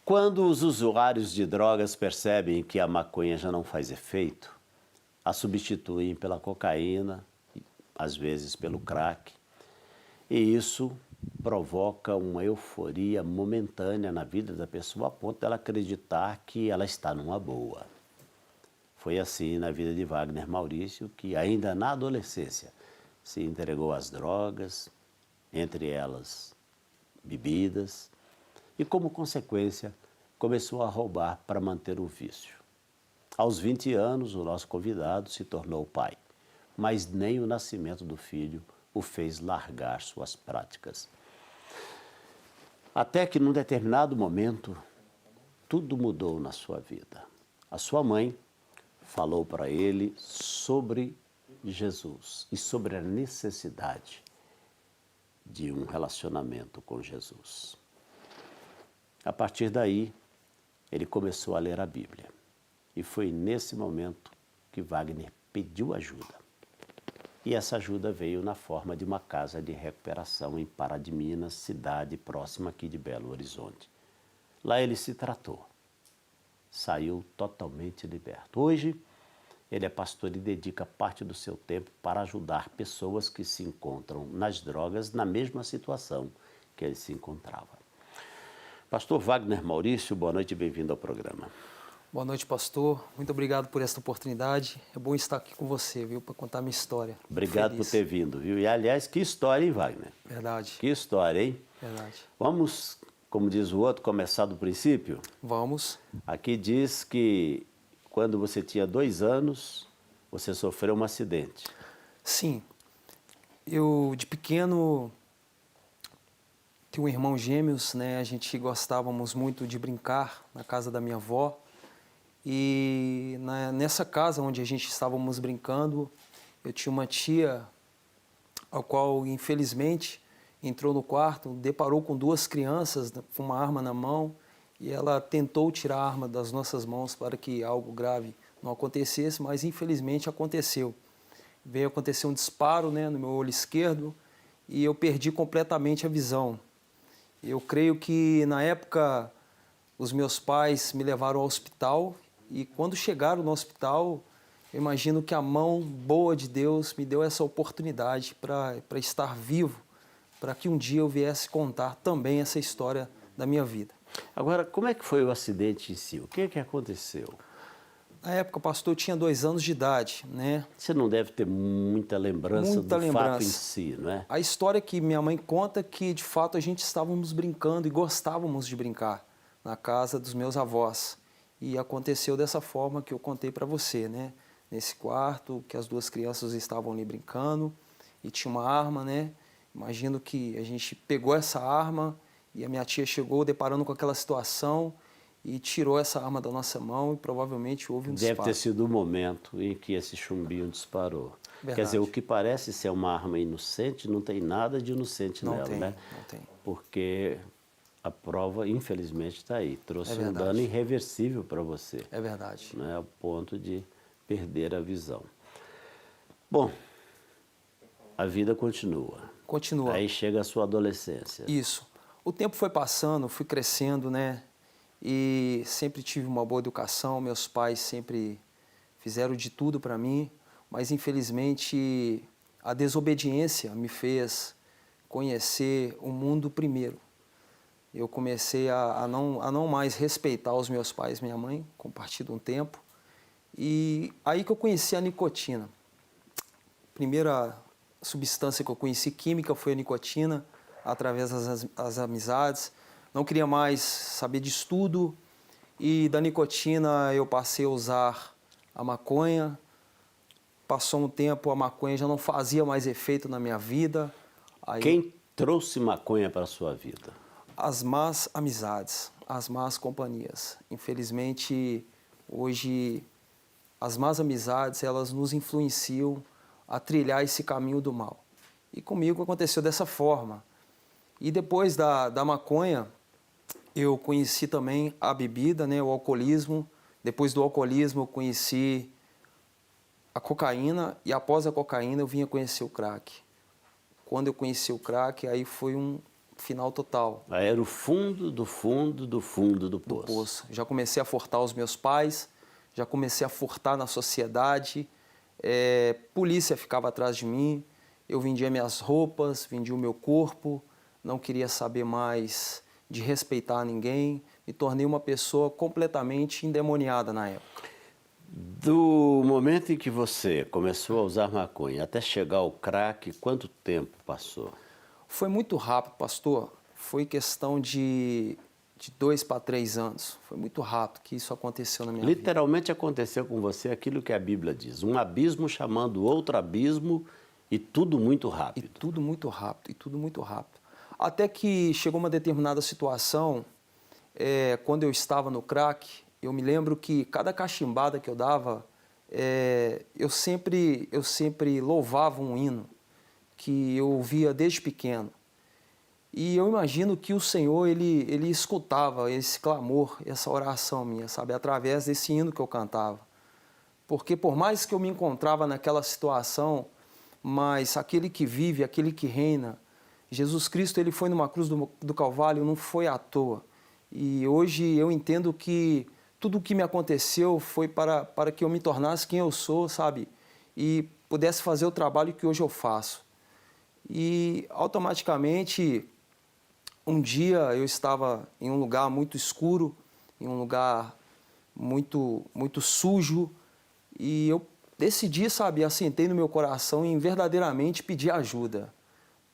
Quando os usuários de drogas percebem que a maconha já não faz efeito, a substituem pela cocaína, às vezes pelo crack, e isso provoca uma euforia momentânea na vida da pessoa a ponto dela acreditar que ela está numa boa. Foi assim na vida de Wagner Maurício, que ainda na adolescência se entregou às drogas, entre elas bebidas, e como consequência começou a roubar para manter o vício. Aos 20 anos, o nosso convidado se tornou pai, mas nem o nascimento do filho o fez largar suas práticas. Até que num determinado momento, tudo mudou na sua vida. A sua mãe falou para ele sobre Jesus e sobre a necessidade de um relacionamento com Jesus. A partir daí, ele começou a ler a Bíblia. E foi nesse momento que Wagner pediu ajuda. E essa ajuda veio na forma de uma casa de recuperação em Pará de Minas, cidade próxima aqui de Belo Horizonte. Lá ele se tratou. Saiu totalmente liberto. Hoje, ele é pastor e dedica parte do seu tempo para ajudar pessoas que se encontram nas drogas na mesma situação que ele se encontrava. Pastor Wagner Maurício, boa noite e bem-vindo ao programa. Boa noite, pastor. Muito obrigado por esta oportunidade. É bom estar aqui com você, viu, para contar minha história. Obrigado por ter vindo, viu? E, aliás, que história, hein, Wagner? Verdade. Que história, hein? Verdade. Vamos, como diz o outro, começar do princípio? Vamos. Aqui diz que quando você tinha 2 anos, você sofreu um acidente. Sim. Eu, de pequeno, tinha um irmão gêmeos, né? A gente gostávamos muito de brincar na casa da minha avó. E nessa casa onde a gente estávamos brincando, eu tinha uma tia, a qual, infelizmente, entrou no quarto, deparou com 2 crianças com uma arma na mão, e ela tentou tirar a arma das nossas mãos para que algo grave não acontecesse, mas infelizmente aconteceu. Veio acontecer um disparo, né, no meu olho esquerdo, e eu perdi completamente a visão. Eu creio que na época os meus pais me levaram ao hospital, e quando chegaram no hospital, eu imagino que a mão boa de Deus me deu essa oportunidade para estar vivo, para que um dia eu viesse contar também essa história da minha vida. Agora, como é que foi o acidente em si? O que aconteceu? Na época, pastor, eu tinha 2 anos de idade, né? Você não deve ter muita lembrança do fato em si, não é? A história que minha mãe conta é que, de fato, a gente estávamos brincando e gostávamos de brincar na casa dos meus avós. E aconteceu dessa forma que eu contei para você, né? Nesse quarto, que as 2 crianças estavam ali brincando e tinha uma arma, né? Imagino que a gente pegou essa arma e a minha tia chegou deparando com aquela situação e tirou essa arma da nossa mão e provavelmente houve um disparo. Deve ter sido o momento em que esse chumbinho disparou. Verdade. Quer dizer, o que parece ser uma arma inocente não tem nada de inocente nela, né? Não tem. Porque a prova, infelizmente, está aí. Trouxe um dano irreversível para você. É verdade. Né, ao ponto de perder a visão. Bom, a vida continua. Continua. Aí chega a sua adolescência. Isso. O tempo foi passando, fui crescendo, né? E sempre tive uma boa educação. Meus pais sempre fizeram de tudo para mim, mas infelizmente a desobediência me fez conhecer o mundo primeiro. Eu comecei a não mais respeitar os meus pais e minha mãe, com o partir de um tempo. E aí que eu conheci a nicotina. Primeira substância que eu conheci química foi a nicotina, através das amizades. Não queria mais saber de estudo. E da nicotina eu passei a usar a maconha. Passou um tempo, a maconha já não fazia mais efeito na minha vida. Aí, quem trouxe maconha para a sua vida? As más amizades, as más companhias. Infelizmente, hoje, as más amizades, elas nos influenciam a trilhar esse caminho do mal. E comigo aconteceu dessa forma. E depois da maconha, eu conheci também a bebida, né, o alcoolismo. Depois do alcoolismo, eu conheci a cocaína e após a cocaína eu vinha conhecer o crack. Quando eu conheci o crack, aí foi um final total. Aí era o fundo do fundo do fundo do poço. Poço. Já comecei a furtar os meus pais, já comecei a furtar na sociedade, polícia ficava atrás de mim, eu vendia minhas roupas, vendia o meu corpo, não queria saber mais de respeitar ninguém, me tornei uma pessoa completamente endemoniada na época. Do momento em que você começou a usar maconha até chegar ao crack, quanto tempo passou? Foi muito rápido, pastor. Foi questão de 2 para 3 anos. Foi muito rápido que isso aconteceu na minha vida. Literalmente aconteceu com você aquilo que a Bíblia diz. Um abismo chamando outro abismo e tudo muito rápido. E tudo muito rápido, e tudo muito rápido. Até que chegou uma determinada situação, quando eu estava no crack, eu me lembro que cada cachimbada que eu dava, eu sempre louvava um hino que eu ouvia desde pequeno. E eu imagino que o Senhor, ele escutava esse clamor, essa oração minha, sabe, através desse hino que eu cantava. Porque por mais que eu me encontrava naquela situação, mas aquele que vive, aquele que reina, Jesus Cristo, ele foi numa cruz do Calvário, não foi à toa. E hoje eu entendo que tudo o que me aconteceu foi para que eu me tornasse quem eu sou, sabe? E pudesse fazer o trabalho que hoje eu faço. E automaticamente, um dia eu estava em um lugar muito escuro, em um lugar muito sujo, e eu decidi, sabe, assentei no meu coração em verdadeiramente pedir ajuda,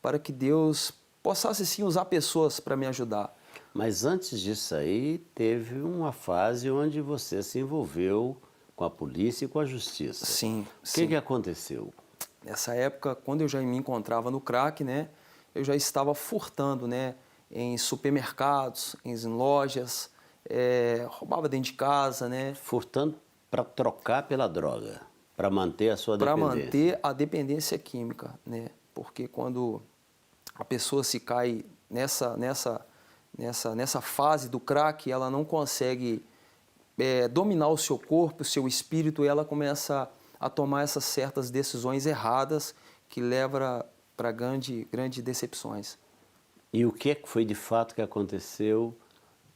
para que Deus possa sim usar pessoas para me ajudar. Mas antes disso aí, teve uma fase onde você se envolveu com a polícia e com a justiça. Sim, O que aconteceu? Nessa época, quando eu já me encontrava no crack, né, eu já estava furtando, né, em supermercados, em lojas, roubava dentro de casa, né. Furtando para trocar pela droga, para manter a sua dependência. Para manter a dependência química, né, porque quando a pessoa se cai nessa fase do crack, ela não consegue dominar o seu corpo, o seu espírito, e ela começa a tomar essas certas decisões erradas que levam para grandes decepções. E o que foi de fato que aconteceu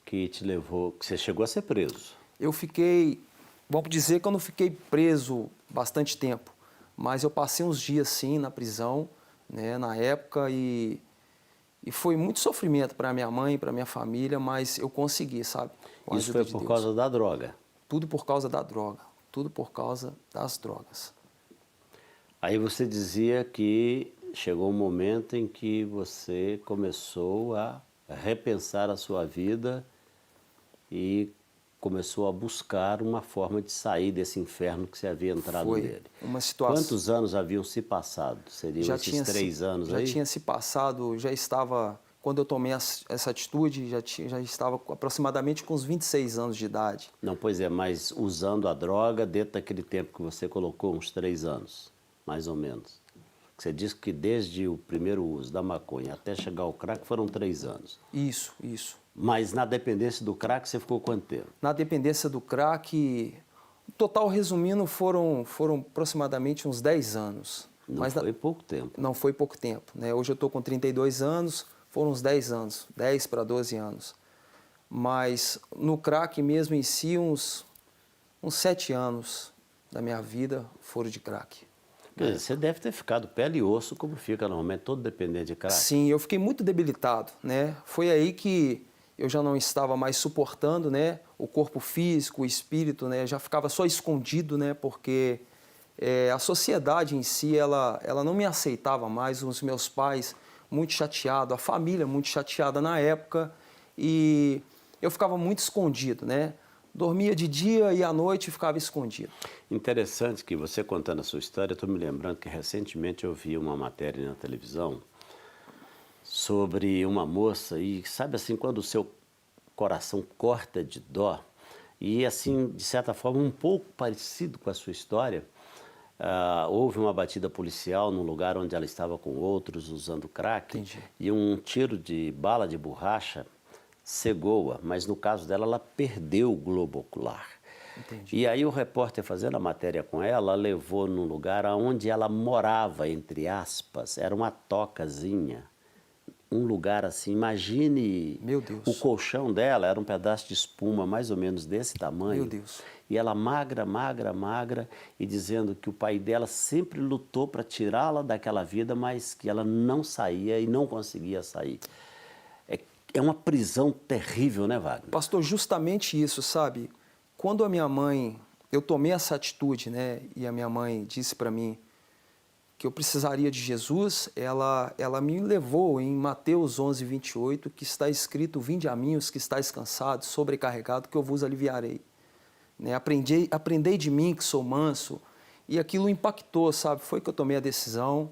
que te levou, que você chegou a ser preso? Eu fiquei, vamos dizer que eu não fiquei preso bastante tempo, mas eu passei uns dias sim na prisão, né, na época, e foi muito sofrimento para minha mãe, para minha família, mas eu consegui, sabe? Com a Isso ajuda foi de por Deus. causa da droga? Tudo por causa da droga, tudo por causa das drogas. Aí você dizia que chegou um momento em que você começou a repensar a sua vida e começou a buscar uma forma de sair desse inferno que você havia entrado Foi nele. uma situação. Quantos anos haviam se passado? Seriam esses 3 anos aí? Já tinha se passado, já estava, quando eu tomei essa atitude, já estava aproximadamente com uns 26 anos de idade. Não, pois é, mas usando a droga dentro daquele tempo que você colocou, uns 3 anos, mais ou menos. Você disse que desde o primeiro uso da maconha até chegar ao crack foram 3 anos. Isso. Mas na dependência do crack você ficou quanto tempo? Na dependência do crack, total resumindo, foram aproximadamente uns 10 anos. Não foi pouco tempo. Não foi pouco tempo, né? Hoje eu estou com 32 anos, foram uns 10 anos, 10 para 12 anos. Mas no crack mesmo em si, uns 7 anos da minha vida foram de crack. Você deve ter ficado pele e osso, como fica normalmente todo dependente de crack. Sim, eu fiquei muito debilitado, né? Foi aí que eu já não estava mais suportando, né, o corpo físico, o espírito, né, já ficava só escondido, né, porque a sociedade em si, ela não me aceitava mais, os meus pais muito chateados, a família muito chateada na época, e eu ficava muito escondido, né, dormia de dia e à noite ficava escondido. Interessante que você contando a sua história, eu estou me lembrando que recentemente eu vi uma matéria na televisão sobre uma moça e sabe assim, quando o seu coração corta de dó e assim, de certa forma, um pouco parecido com a sua história, houve uma batida policial num lugar onde ela estava com outros usando crack. Entendi. E um tiro de bala de borracha cegou-a, mas no caso dela, ela perdeu o globo ocular. Entendi. E aí o repórter fazendo a matéria com ela, levou num lugar onde ela morava, entre aspas, era uma tocazinha, um lugar assim, imagine Meu Deus. o colchão dela, era um pedaço de espuma mais ou menos desse tamanho. Meu Deus. E ela magra, magra, magra, e dizendo que o pai dela sempre lutou para tirá-la daquela vida, mas que ela não saía e não conseguia sair. É uma prisão terrível, né, Wagner? Pastor, justamente isso, sabe? Quando a minha mãe, eu tomei essa atitude, né? E a minha mãe disse para mim que eu precisaria de Jesus, ela me levou em Mateus 11, 28, que está escrito: vinde a mim os que estáis cansados, sobrecarregados, que eu vos aliviarei. Né? Aprendei de mim que sou manso, e aquilo impactou, sabe? Foi que eu tomei a decisão,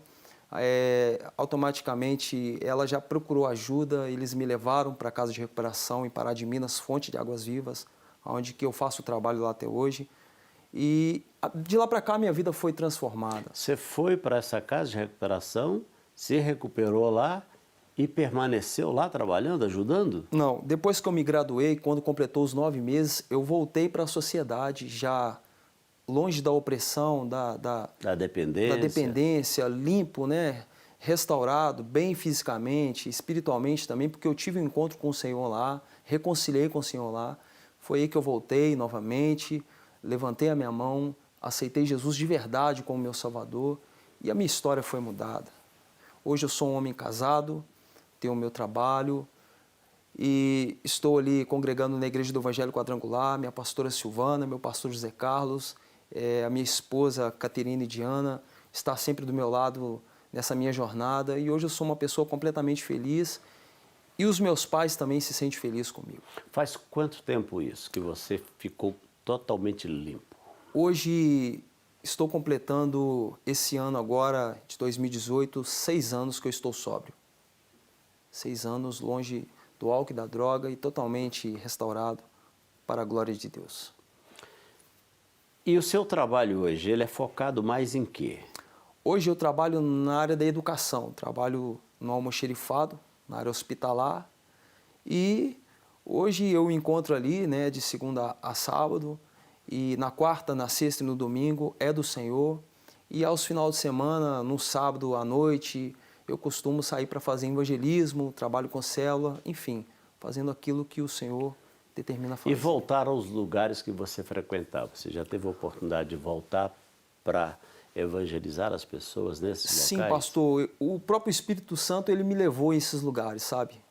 automaticamente ela já procurou ajuda, eles me levaram para a casa de recuperação em Pará de Minas, Fonte de Águas Vivas, onde que eu faço o trabalho lá até hoje. E de lá para cá minha vida foi transformada. Você foi para essa casa de recuperação, se recuperou lá e permaneceu lá trabalhando, ajudando? Não, depois que eu me graduei, quando completou os 9 meses, eu voltei para a sociedade, já longe da opressão, Da dependência. da dependência, limpo, né? Restaurado, bem fisicamente, espiritualmente também, porque eu tive um encontro com o Senhor lá, reconciliei com o Senhor lá. Foi aí que eu voltei novamente, levantei a minha mão, aceitei Jesus de verdade como meu Salvador e a minha história foi mudada. Hoje eu sou um homem casado, tenho o meu trabalho e estou ali congregando na Igreja do Evangelho Quadrangular, minha pastora Silvana, meu pastor José Carlos, a minha esposa Caterine Diana está sempre do meu lado nessa minha jornada e hoje eu sou uma pessoa completamente feliz e os meus pais também se sentem felizes comigo. Faz quanto tempo isso que você ficou totalmente limpo? Hoje estou completando esse ano agora, de 2018, 6 anos que eu estou sóbrio. 6 anos longe do álcool e da droga e totalmente restaurado para a glória de Deus. E o seu trabalho hoje, ele é focado mais em quê? Hoje eu trabalho na área da educação, trabalho no almoxerifado, na área hospitalar e hoje eu me encontro ali, né, de segunda a sábado e na quarta, na sexta e no domingo é do Senhor e aos finais de semana, no sábado à noite, eu costumo sair para fazer evangelismo, trabalho com célula, enfim, fazendo aquilo que o Senhor determina fazer. E voltar aos lugares que você frequentava. Você já teve a oportunidade de voltar para evangelizar as pessoas nesses Sim, locais? pastor. O próprio Espírito Santo, ele me levou a esses lugares, sabe?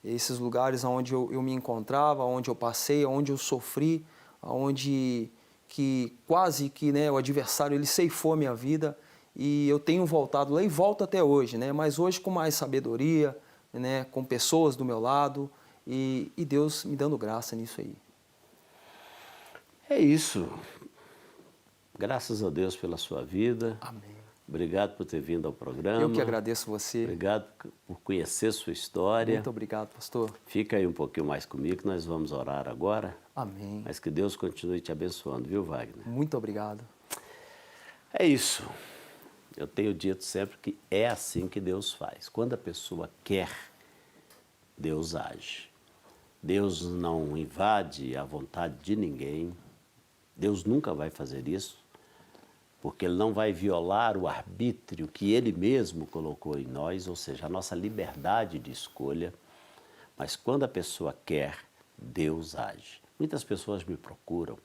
Esses lugares onde eu me encontrava, onde eu passei, onde eu sofri, onde que quase que, né, o adversário ele ceifou a minha vida e eu tenho voltado lá e volto até hoje, né? Mas hoje com mais sabedoria, né, com pessoas do meu lado e Deus me dando graça nisso aí. É isso. Graças a Deus pela sua vida. Amém. Obrigado por ter vindo ao programa. Eu que agradeço você. Obrigado por conhecer sua história. Muito obrigado, pastor. Fica aí um pouquinho mais comigo, nós vamos orar agora. Amém. Mas que Deus continue te abençoando, viu, Wagner? Muito obrigado. É isso. Eu tenho dito sempre que é assim que Deus faz. Quando a pessoa quer, Deus age. Deus não invade a vontade de ninguém. Deus nunca vai fazer isso, porque Ele não vai violar o arbítrio que Ele mesmo colocou em nós, ou seja, a nossa liberdade de escolha. Mas quando a pessoa quer, Deus age. Muitas pessoas me procuram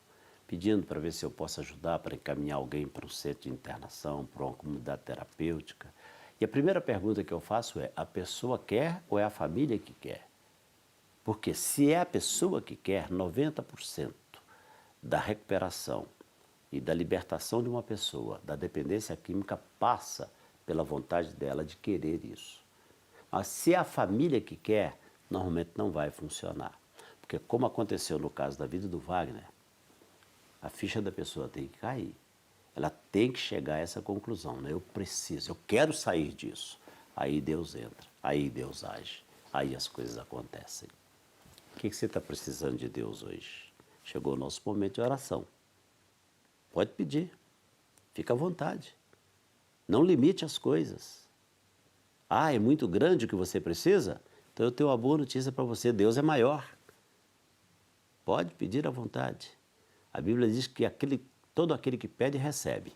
pedindo para ver se eu posso ajudar para encaminhar alguém para um centro de internação, para uma comunidade terapêutica. E a primeira pergunta que eu faço é: a pessoa quer ou é a família que quer? Porque se é a pessoa que quer, 90% da recuperação e da libertação de uma pessoa da dependência química passa pela vontade dela de querer isso. Mas se é a família que quer, normalmente não vai funcionar. Porque como aconteceu no caso da vida do Wagner, a ficha da pessoa tem que cair. Ela tem que chegar a essa conclusão, né? Eu preciso, eu quero sair disso. Aí Deus entra, aí Deus age, aí as coisas acontecem. O que você está precisando de Deus hoje? Chegou o nosso momento de oração. Pode pedir, fica à vontade. Não limite as coisas. Ah, é muito grande o que você precisa? Então eu tenho uma boa notícia para você, Deus é maior. Pode pedir à vontade. A Bíblia diz que todo aquele que pede, recebe.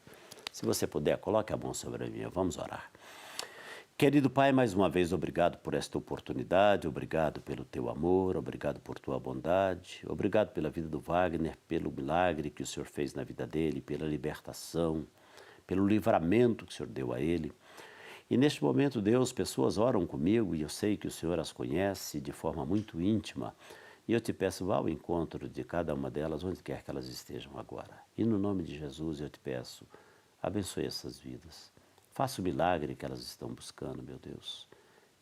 Se você puder, coloque a mão sobre a minha, vamos orar. Querido Pai, mais uma vez, obrigado por esta oportunidade, obrigado pelo teu amor, obrigado por tua bondade, obrigado pela vida do Wagner, pelo milagre que o Senhor fez na vida dele, pela libertação, pelo livramento que o Senhor deu a ele. E neste momento, Deus, pessoas oram comigo e eu sei que o Senhor as conhece de forma muito íntima. E eu te peço, vá ao encontro de cada uma delas, onde quer que elas estejam agora. E no nome de Jesus eu te peço, abençoe essas vidas. Faça o milagre que elas estão buscando, meu Deus.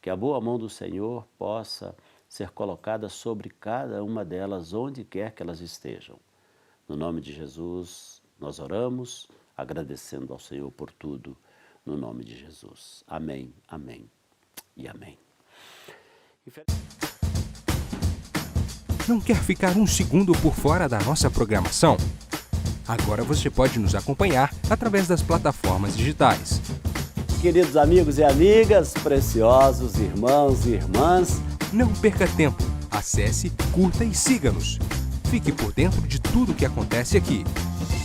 Que a boa mão do Senhor possa ser colocada sobre cada uma delas, onde quer que elas estejam. No nome de Jesus, nós oramos, agradecendo ao Senhor por tudo, no nome de Jesus. Amém, amém e amém. Não quer ficar um segundo por fora da nossa programação? Agora você pode nos acompanhar através das plataformas digitais. Queridos amigos e amigas, preciosos irmãos e irmãs, não perca tempo. Acesse, curta e siga-nos. Fique por dentro de tudo o que acontece aqui.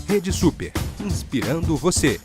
Rede Super, inspirando você.